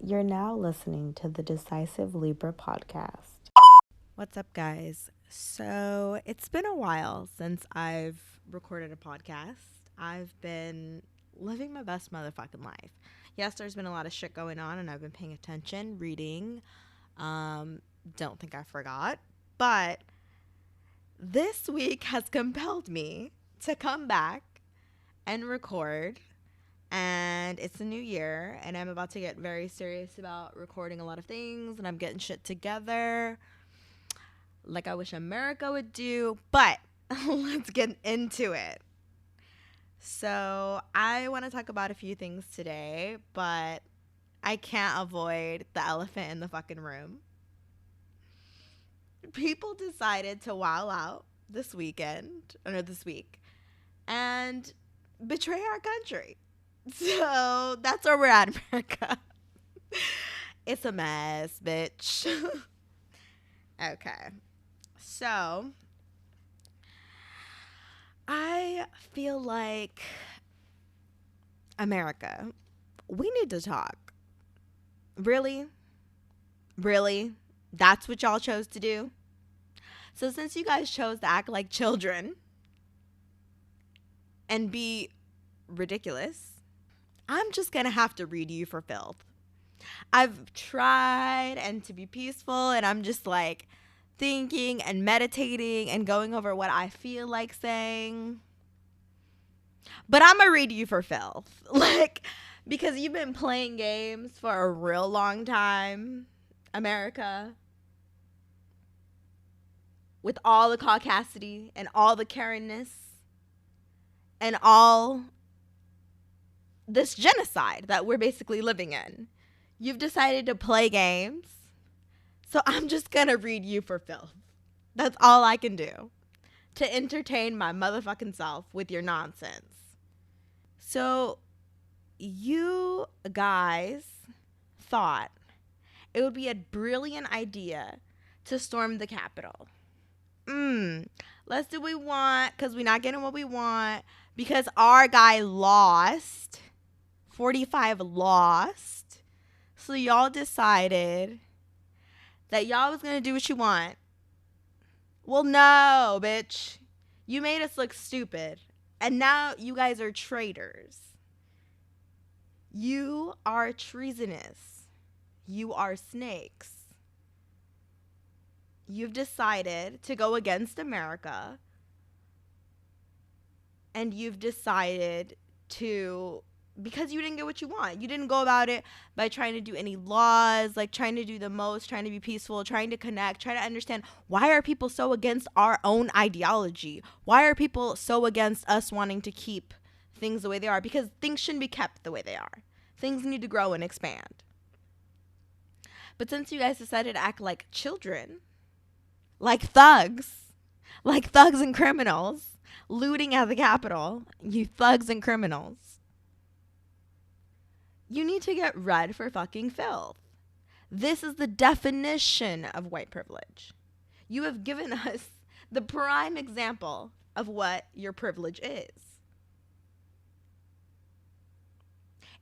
You're now listening to the Decisive Libra podcast. What's up, guys? So it's been a while since I've recorded a podcast. I've been living my best motherfucking life. Yes, there's been a lot of shit going on, and I've been paying attention, reading. Don't think I forgot. But this week has compelled me to come back and record. And it's a new year, and I'm about to get very serious about recording a lot of things, and I'm getting shit together like I wish America would do. But let's get into it. So I want to talk about a few things today, but I can't avoid the elephant in the fucking room. People decided to wow out this week, and betray our country. So that's where we're at, America. It's a mess, bitch. Okay. So I feel like America, we need to talk. Really? Really? That's what y'all chose to do? So since you guys chose to act like children and be ridiculous, I'm just going to have to read you for filth. I've tried and to be peaceful, and I'm just like thinking and meditating and going over what I feel like saying. But I'm going to read you for filth. Because you've been playing games for a real long time, America. With all the caucasity and all the Karenness and all this genocide that we're basically living in. You've decided to play games. So I'm just going to read you for filth. That's all I can do to entertain my motherfucking self with your nonsense. So you guys thought it would be a brilliant idea to storm the Capitol. Let's do what we want because we're not getting what we want because our guy lost. 45 lost. So y'all decided that y'all was going to do what you want. Well, no, bitch. You made us look stupid. And now you guys are traitors. You are treasonous. You are snakes. You've decided to go against America. And you've decided to, because you didn't get what you want. You didn't go about it by trying to do any laws, like trying to do the most, trying to be peaceful, trying to connect, trying to understand why are people so against our own ideology? Why are people so against us wanting to keep things the way they are? Because things shouldn't be kept the way they are. Things need to grow and expand. But since you guys decided to act like children, like thugs and criminals, looting at the Capitol, you thugs and criminals, you need to get read for fucking filth. This is the definition of white privilege. You have given us the prime example of what your privilege is.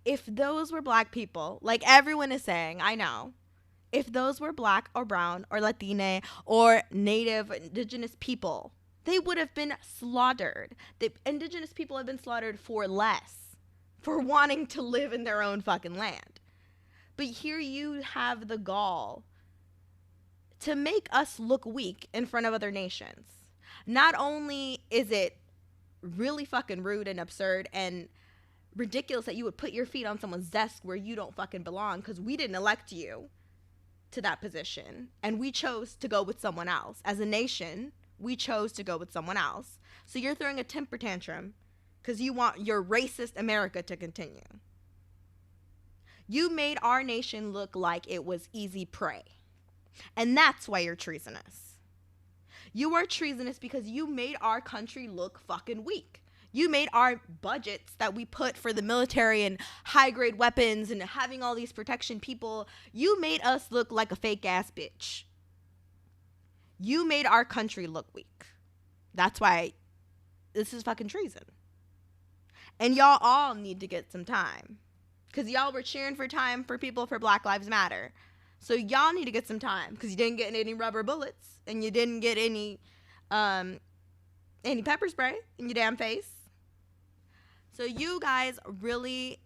If those were black people, like everyone is saying, I know, if those were black or brown or Latina or native indigenous people, they would have been slaughtered. The indigenous people have been slaughtered for less. For wanting to live in their own fucking land. But here you have the gall to make us look weak in front of other nations. Not only is it really fucking rude and absurd and ridiculous that you would put your feet on someone's desk where you don't fucking belong because we didn't elect you to that position and we chose to go with someone else. As a nation, we chose to go with someone else. So you're throwing a temper tantrum because you want your racist America to continue. You made our nation look like it was easy prey. And that's why you're treasonous. You are treasonous because you made our country look fucking weak. You made our budgets that we put for the military and high-grade weapons and having all these protection people, you made us look like a fake-ass bitch. You made our country look weak. That's why this is fucking treason. And y'all all need to get some time. Because y'all were cheering for time for people for Black Lives Matter. So y'all need to get some time, because you didn't get any rubber bullets and you didn't get any pepper spray in your damn face. So you guys really,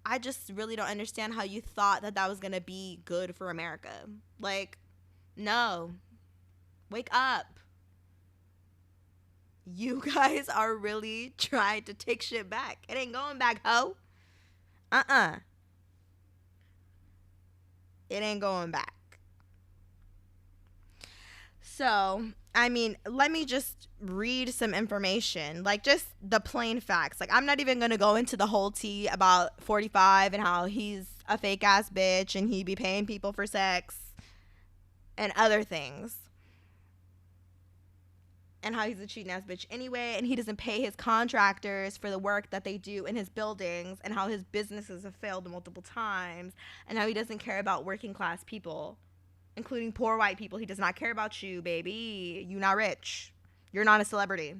I just really don't understand how you thought that that was going to be good for America. Like, no. Wake up. You guys are really trying to take shit back. It ain't going back, ho. It ain't going back. So, I mean, let me just read some information, like just the plain facts. Like, I'm not even going to go into the whole tea about 45 and how he's a fake ass bitch and he be paying people for sex and other things. And how he's a cheating ass bitch anyway, and he doesn't pay his contractors for the work that they do in his buildings, and how his businesses have failed multiple times, and how he doesn't care about working class people, including poor white people. He does not care about you, baby. You not rich. You're not a celebrity.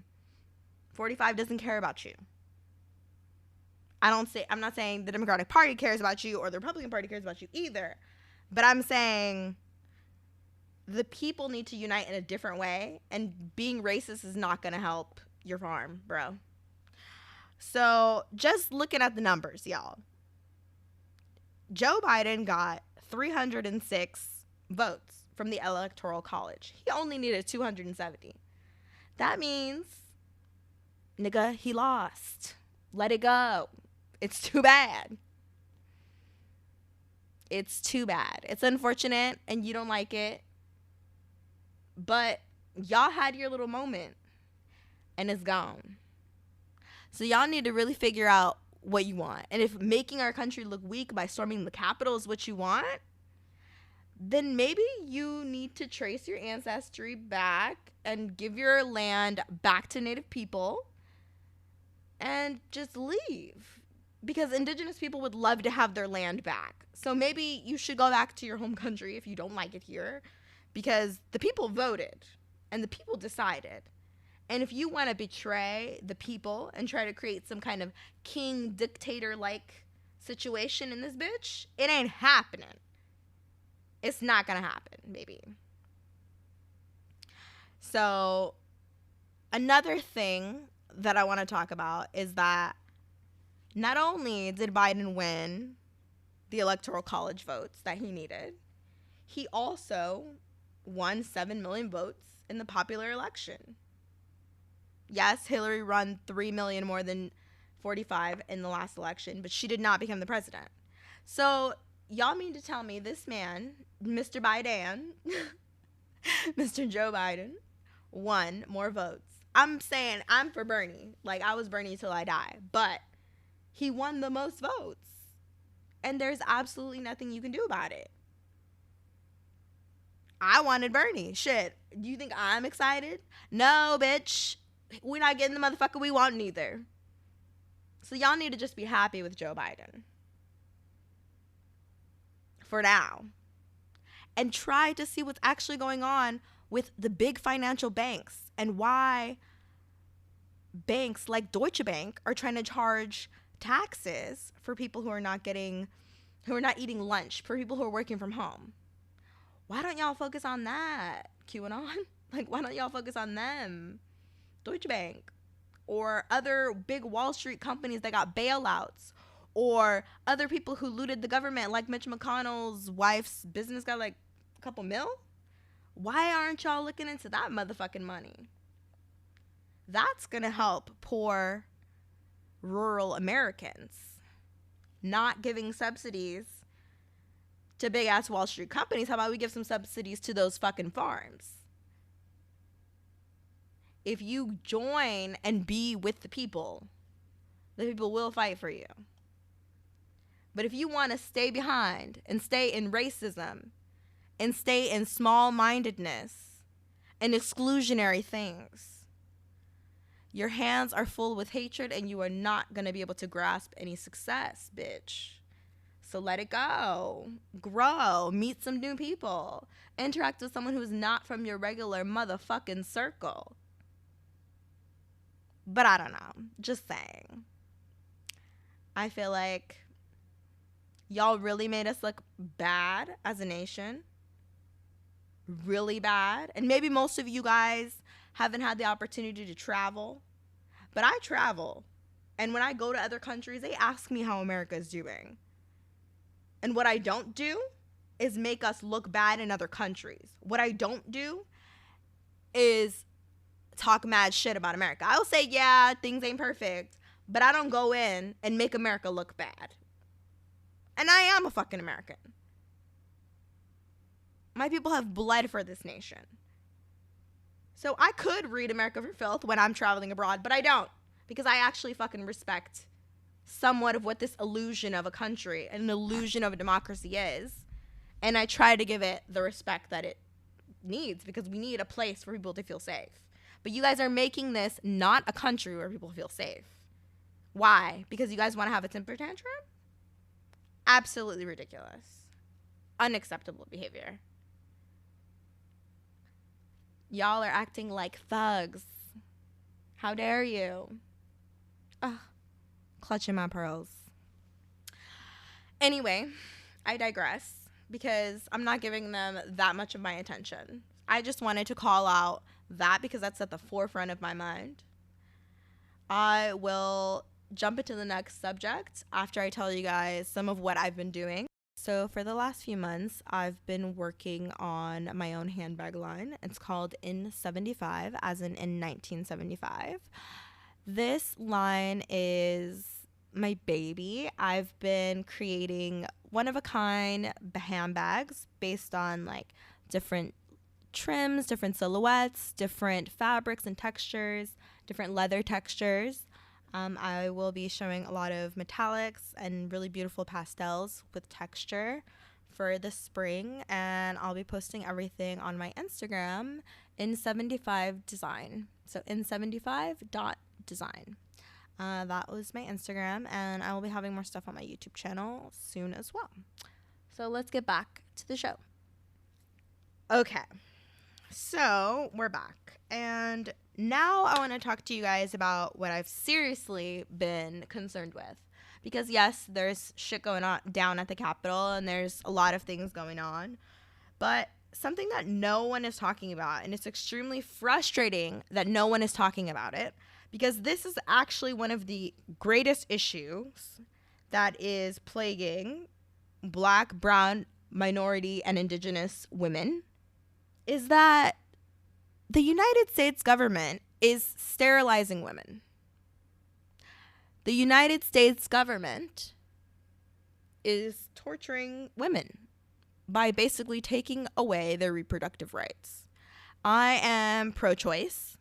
45 doesn't care about you. I'm not saying the Democratic Party cares about you or the Republican Party cares about you either, but I'm saying the people need to unite in a different way, and being racist is not going to help your farm, bro. So just looking at the numbers, y'all. Joe Biden got 306 votes from the Electoral College. He only needed 270. That means, nigga, he lost. Let it go. It's too bad. It's too bad. It's unfortunate, and you don't like it. But y'all had your little moment, and it's gone. So y'all need to really figure out what you want. And if making our country look weak by storming the Capitol is what you want, then maybe you need to trace your ancestry back and give your land back to Native people and just leave. Because Indigenous people would love to have their land back. So maybe you should go back to your home country if you don't like it here. Because the people voted and the people decided. And if you want to betray the people and try to create some kind of king dictator-like situation in this bitch, it ain't happening. It's not going to happen, baby. So another thing that I want to talk about is that not only did Biden win the Electoral College votes that he needed, he also won 7 million votes in the popular election. Yes, Hillary won 3 million more than 45 in the last election, but she did not become the president. So y'all mean to tell me this man, Mr. Biden, Mr. Joe Biden, won more votes? I'm saying I'm for Bernie. Like, I was Bernie till I die. But he won the most votes. And there's absolutely nothing you can do about it. I wanted Bernie. Shit. Do you think I'm excited? No, bitch. We're not getting the motherfucker we want neither. So y'all need to just be happy with Joe Biden. For now. And try to see what's actually going on with the big financial banks and why banks like Deutsche Bank are trying to charge taxes for people who are not eating lunch, for people who are working from home. Why don't y'all focus on that, QAnon? Like, why don't y'all focus on them? Deutsche Bank or other big Wall Street companies that got bailouts, or other people who looted the government, like Mitch McConnell's wife's business got like a couple mil. Why aren't y'all looking into that motherfucking money? That's gonna help poor rural Americans. Not giving subsidies to big ass Wall Street companies. How about we give some subsidies to those fucking farms? If you join and be with the people will fight for you. But if you want to stay behind and stay in racism and stay in small-mindedness and exclusionary things, your hands are full with hatred and you are not going to be able to grasp any success, bitch. So let it go. Grow. Meet some new people. Interact with someone who's not from your regular motherfucking circle. But I don't know. Just saying. I feel like y'all really made us look bad as a nation. Really bad. And maybe most of you guys haven't had the opportunity to travel, but I travel. And when I go to other countries, they ask me how America is doing. And what I don't do is make us look bad in other countries. What I don't do is talk mad shit about America. I'll say, yeah, things ain't perfect, but I don't go in and make America look bad. And I am a fucking American. My people have bled for this nation. So I could read America for Filth when I'm traveling abroad, but I don't, because I actually fucking respect somewhat of what this illusion of a country and an illusion of a democracy is. And I try to give it the respect that it needs, because we need a place for people to feel safe. But you guys are making this not a country where people feel safe. Why? Because you guys want to have a temper tantrum? Absolutely ridiculous. Unacceptable behavior. Y'all are acting like thugs. How dare you? Ugh. Clutching my pearls. Anyway, I digress, because I'm not giving them that much of my attention. I just wanted to call out that because that's at the forefront of my mind. I will jump into the next subject after I tell you guys some of what I've been doing. So for the last few months, I've been working on my own handbag line. It's called In 75, as in 1975. This line is my baby. I've been creating one-of-a-kind handbags based on like different trims, different silhouettes, different fabrics and textures, different leather textures. I will be showing a lot of metallics and really beautiful pastels with texture for the spring, and I'll be posting everything on my Instagram, in75design. So in75.design. That was my Instagram, and I will be having more stuff on my YouTube channel soon as well. So let's get back to the show. Okay, so we're back, and now I want to talk to you guys about what I've seriously been concerned with. Because yes, there's shit going on down at the Capitol, and there's a lot of things going on, but something that no one is talking about, and it's extremely frustrating that no one is talking about it, because this is actually one of the greatest issues that is plaguing Black, brown, minority, and indigenous women, is that the United States government is sterilizing women. The United States government is torturing women by basically taking away their reproductive rights. I am pro-choice,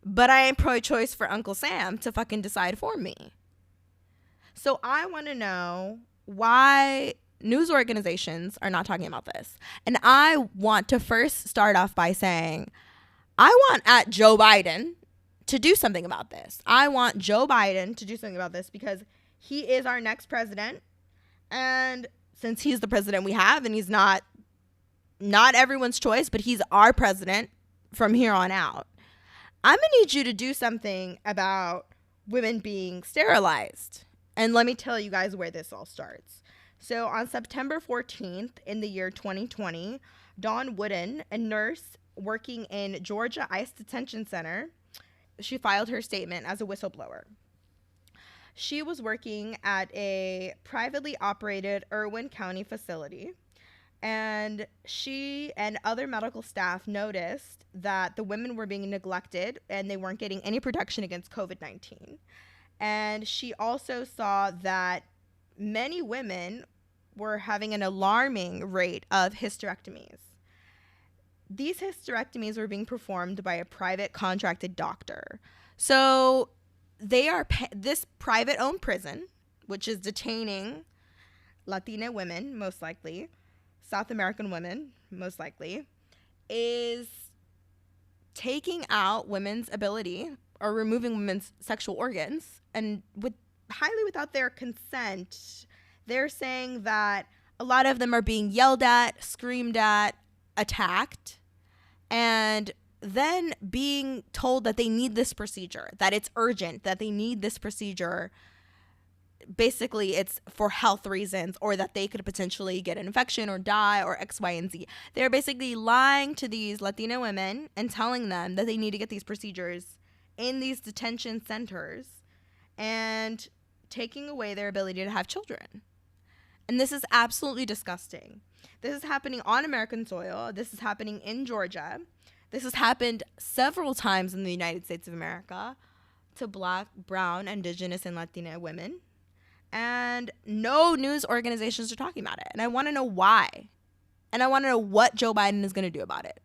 but I am pro-choice for Uncle Sam to fucking decide for me. So I want to know why news organizations are not talking about this. And I want to first start off by saying, I want at Joe Biden to do something about this. I want Joe Biden to do something about this, because he is our next president. And since he's the president we have, and he's not everyone's choice, but he's our president from here on out, I'm going to need you to do something about women being sterilized. And let me tell you guys where this all starts. So on September 14th in the year 2020, Dawn Wooden, a nurse working in Georgia ICE Detention Center, she filed her statement as a whistleblower. She was working at a privately operated Irwin County facility, and she and other medical staff noticed that the women were being neglected and they weren't getting any protection against COVID-19. And she also saw that many women were having an alarming rate of hysterectomies. These hysterectomies were being performed by a private contracted doctor. So they are this private-owned prison, which is detaining Latina women, most likely, South American women, most likely, is taking out women's ability or removing women's sexual organs, and highly without their consent. They're saying that a lot of them are being yelled at, screamed at, attacked, and then being told that they need this procedure, that it's urgent, that they need this procedure basically it's for health reasons, or that they could potentially get an infection or die or X, Y, and Z. They're basically lying to these Latina women and telling them that they need to get these procedures in these detention centers and taking away their ability to have children. And this is absolutely disgusting. This is happening on American soil. This is happening in Georgia. This has happened several times in the United States of America to Black, brown, Indigenous, and Latina women. And no news organizations are talking about it. And I want to know why. And I want to know what Joe Biden is going to do about it.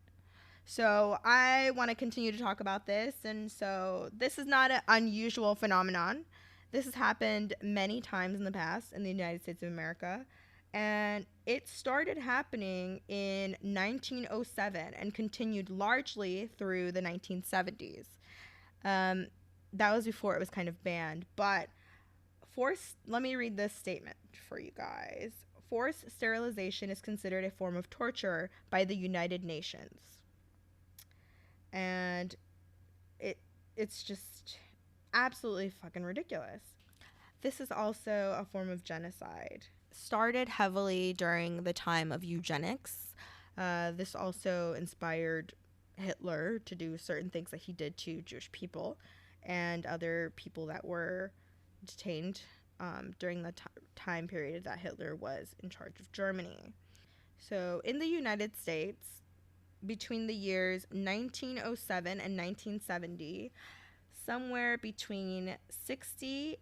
So I want to continue to talk about this. And so this is not an unusual phenomenon. This has happened many times in the past in the United States of America. And it started happening in 1907 and continued largely through the 1970s. That was before it was kind of banned. But let me read this statement for you guys. Forced sterilization is considered a form of torture by the United Nations. And it's just absolutely fucking ridiculous. This is also a form of genocide. Started heavily during the time of eugenics. This also inspired Hitler to do certain things that he did to Jewish people and other people that were detained during the time period that Hitler was in charge of Germany. So in the United States, between the years 1907 and 1970, somewhere between 60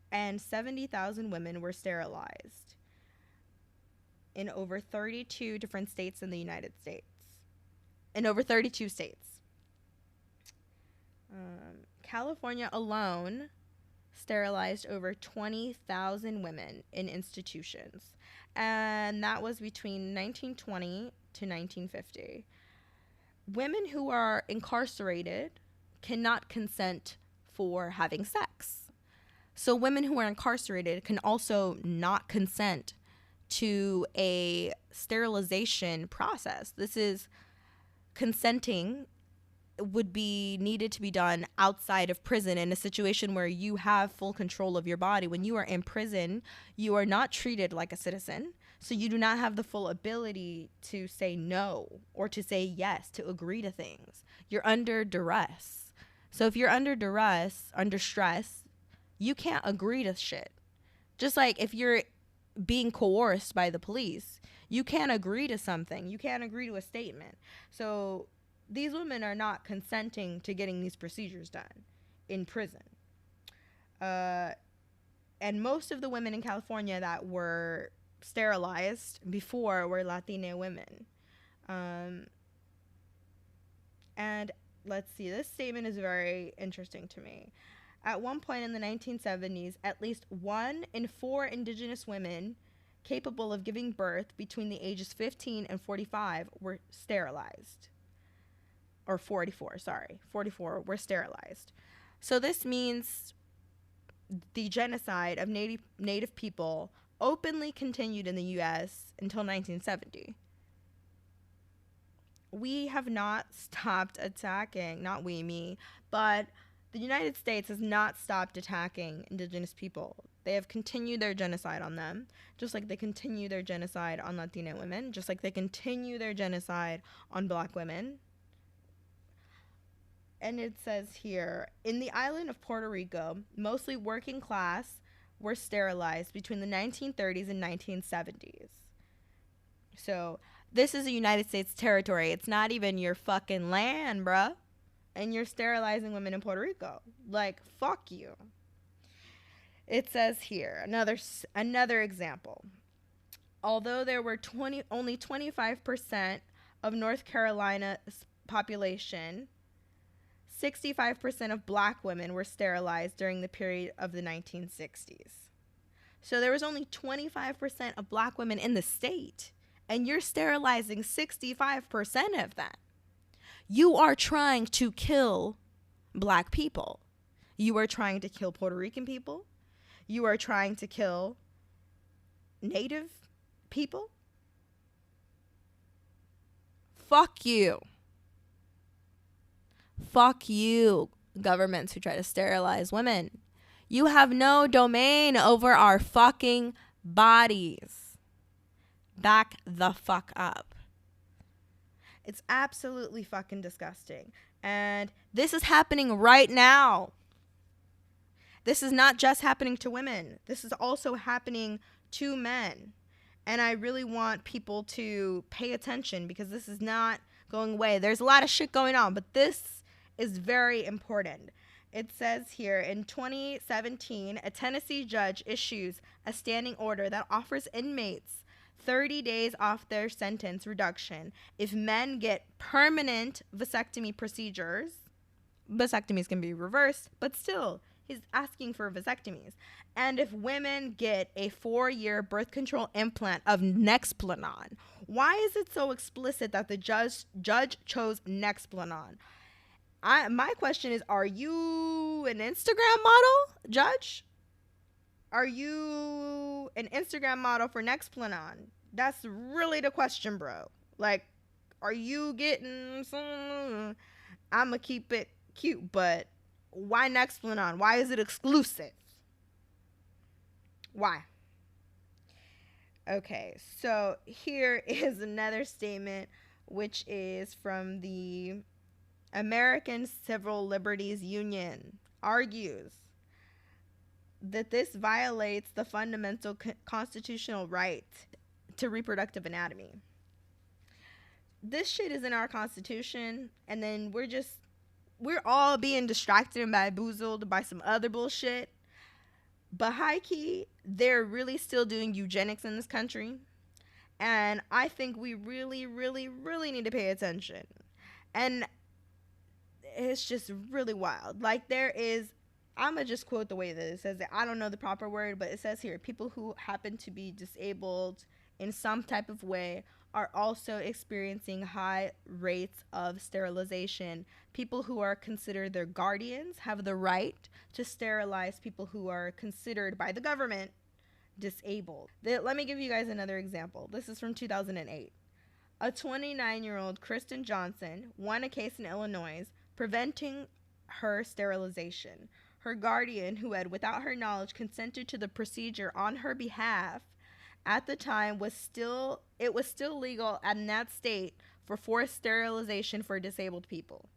and 70,000 women were sterilized in over 32 different states in the United States. In over 32 states. California alone sterilized over 20,000 women in institutions. And that was between 1920 to 1950. Women who are incarcerated cannot consent for having sex. So women who are incarcerated can also not consent to a sterilization process. This is consenting would be needed to be done outside of prison in a situation where you have full control of your body. When you are in prison, you are not treated like a citizen. So you do not have the full ability to say no or to say yes, to agree to things. You're under duress. So if you're under duress, under stress, you can't agree to shit. Just like if you're being coerced by the police, you can't agree to something. You can't agree to a statement. So these women are not consenting to getting these procedures done in prison. And most of the women in California that were sterilized before were Latina women. And let's see, this statement is very interesting to me. At one point in the 1970s, at least 1 in 4 Indigenous women capable of giving birth between the ages 15 and 45 were sterilized. Or 44 were sterilized. So this means the genocide of Native people openly continued in the U.S. until 1970. We have not stopped attacking, not we, me, but the United States has not stopped attacking Indigenous people. They have continued their genocide on them, just like they continue their genocide on Latina women, just like they continue their genocide on Black women. And it says here, in the island of Puerto Rico, mostly working class were sterilized between the 1930s and 1970s. So this is a United States territory. It's not even your fucking land, bruh. And you're sterilizing women in Puerto Rico. Like, fuck you. It says here, another example. Although there were only 25% of North Carolina's population, 65% of Black women were sterilized during the period of the 1960s. So there was only 25% of Black women in the state, and you're sterilizing 65% of them. You are trying to kill Black people. You are trying to kill Puerto Rican people. You are trying to kill Native people. Fuck you. Fuck you, governments who try to sterilize women. You have no domain over our fucking bodies. Back the fuck up. It's absolutely fucking disgusting. And this is happening right now. This is not just happening to women. This is also happening to men. And I really want people to pay attention because this is not going away. There's a lot of shit going on, but this is very important. It says here, in 2017, a Tennessee judge issues a standing order that offers inmates 30 days off their sentence reduction if men get permanent vasectomy procedures. Vasectomies can be reversed, but still, he's asking for vasectomies. And if women get a 4-year birth control implant of Nexplanon. Why is it so explicit that the judge chose Nexplanon? My question is, are you an Instagram model, Judge? Are you an Instagram model for Nexplanon? That's really the question, bro. Like, are you getting some... I'ma keep it cute, but why Nexplanon? Why is it exclusive? Why? Okay, so here is another statement, which is from the American Civil Liberties Union. Argues that this violates the fundamental constitutional right to reproductive anatomy. This shit is in our constitution, and then we're all being distracted and bamboozled by some other bullshit. But high key, they're really still doing eugenics in this country. And I think we really, really, really need to pay attention. And it's just really wild. Like, there is, I'm going to just quote the way that it says it. I don't know the proper word, but it says here, people who happen to be disabled in some type of way are also experiencing high rates of sterilization. People who are considered their guardians have the right to sterilize people who are considered by the government disabled. Let me give you guys another example. This is from 2008. A 29-year-old Kristen Johnson won a case in Illinois preventing her sterilization. Her guardian, who had without her knowledge consented to the procedure on her behalf, at the time it was still legal in that state for forced sterilization for disabled people.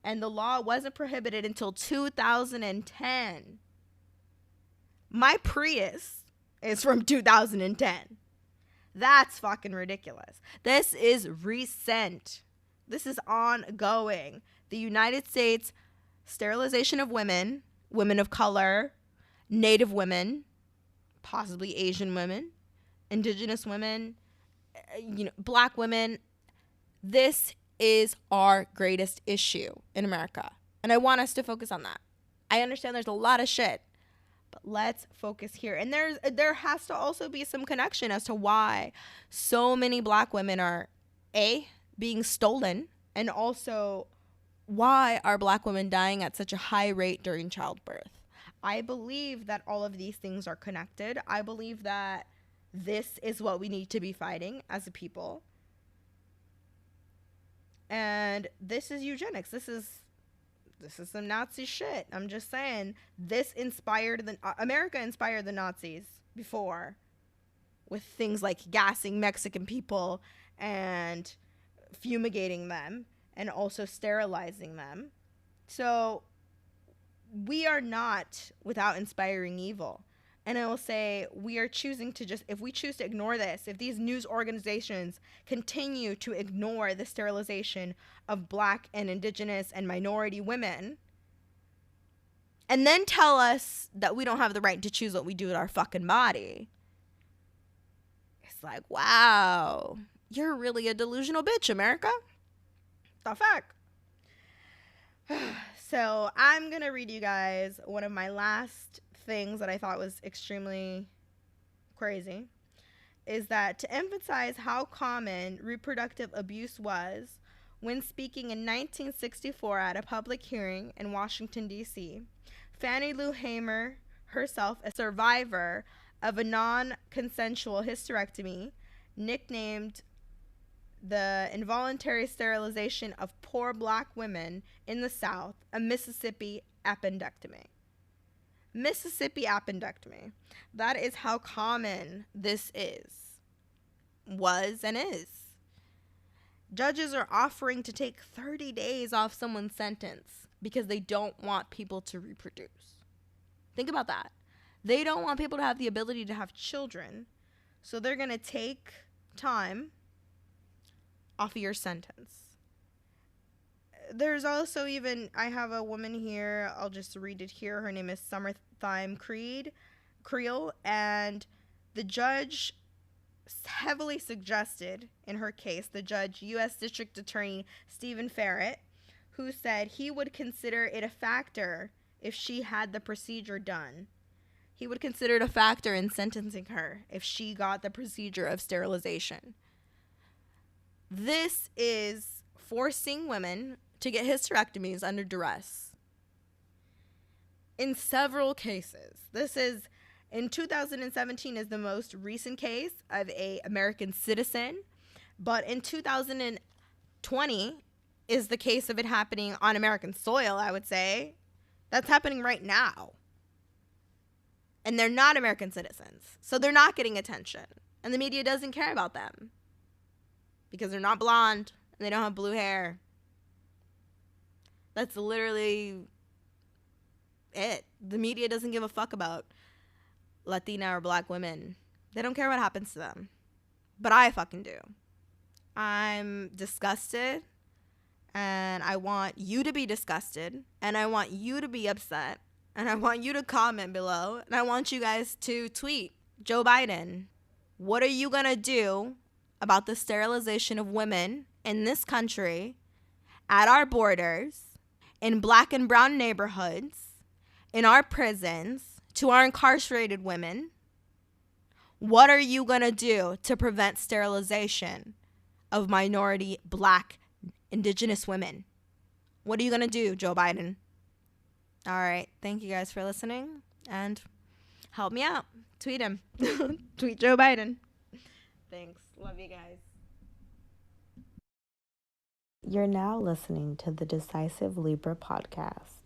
And the law wasn't prohibited until 2010. My Prius is from 2010. That's fucking ridiculous. This is recent. This is ongoing. The United States sterilization of women, women of color, Native women, possibly Asian women, indigenous women, black women. This is our greatest issue in America. And I want us to focus on that. I understand there's a lot of shit, but let's focus here. And there has to also be some connection as to why so many black women are being stolen, and also why are black women dying at such a high rate during childbirth. I believe that all of these things are connected. I believe that this is what we need to be fighting as a people. And this is eugenics. This is some Nazi shit. I'm just saying, America inspired the Nazis before with things like gassing Mexican people and fumigating them and also sterilizing them. So we are not without inspiring evil. And I will say, we are choosing to if we choose to ignore this, if these news organizations continue to ignore the sterilization of black and indigenous and minority women, and then tell us that we don't have the right to choose what we do with our fucking body, it's like, wow, you're really a delusional bitch, America. The fuck? So I'm going to read you guys one of my last things that I thought was extremely crazy, is that to emphasize how common reproductive abuse was, when speaking in 1964 at a public hearing in Washington, D.C., Fannie Lou Hamer, herself a survivor of a non-consensual hysterectomy, nicknamed the involuntary sterilization of poor black women in the South a Mississippi appendectomy. Mississippi appendectomy. That is how common this was, and is. Judges are offering to take 30 days off someone's sentence because they don't want people to reproduce. Think about that. They don't want people to have the ability to have children, so they're going to take time off of your sentence. There's also I have a woman here, I'll just read it here. Her name is Summertime Creel, and the judge heavily suggested in her case, the judge, U.S. District Attorney Stephen Farrett, who said he would consider it a factor if she had the procedure done. He would consider it a factor in sentencing her if she got the procedure of sterilization. This is forcing women to get hysterectomies under duress. In several cases. This is, in 2017 is the most recent case of a American citizen, but in 2020 is the case of it happening on American soil, I would say. That's happening right now. And they're not American citizens, so they're not getting attention. And the media doesn't care about them because they're not blonde and they don't have blue hair. That's literally it. The media doesn't give a fuck about Latina or black women. They don't care what happens to them. But I fucking do. I'm disgusted, and I want you to be disgusted, and I want you to be upset, and I want you to comment below, and I want you guys to tweet Joe Biden. What are you gonna do about the sterilization of women in this country, at our borders, in black and brown neighborhoods, in our prisons, to our incarcerated women? What are you gonna do to prevent sterilization of minority, black, indigenous women? What are you gonna do, Joe Biden? All right, thank you guys for listening, and help me out. Tweet him. Tweet Joe Biden. Thanks. Love you guys. You're now listening to the Decisive Libra podcast.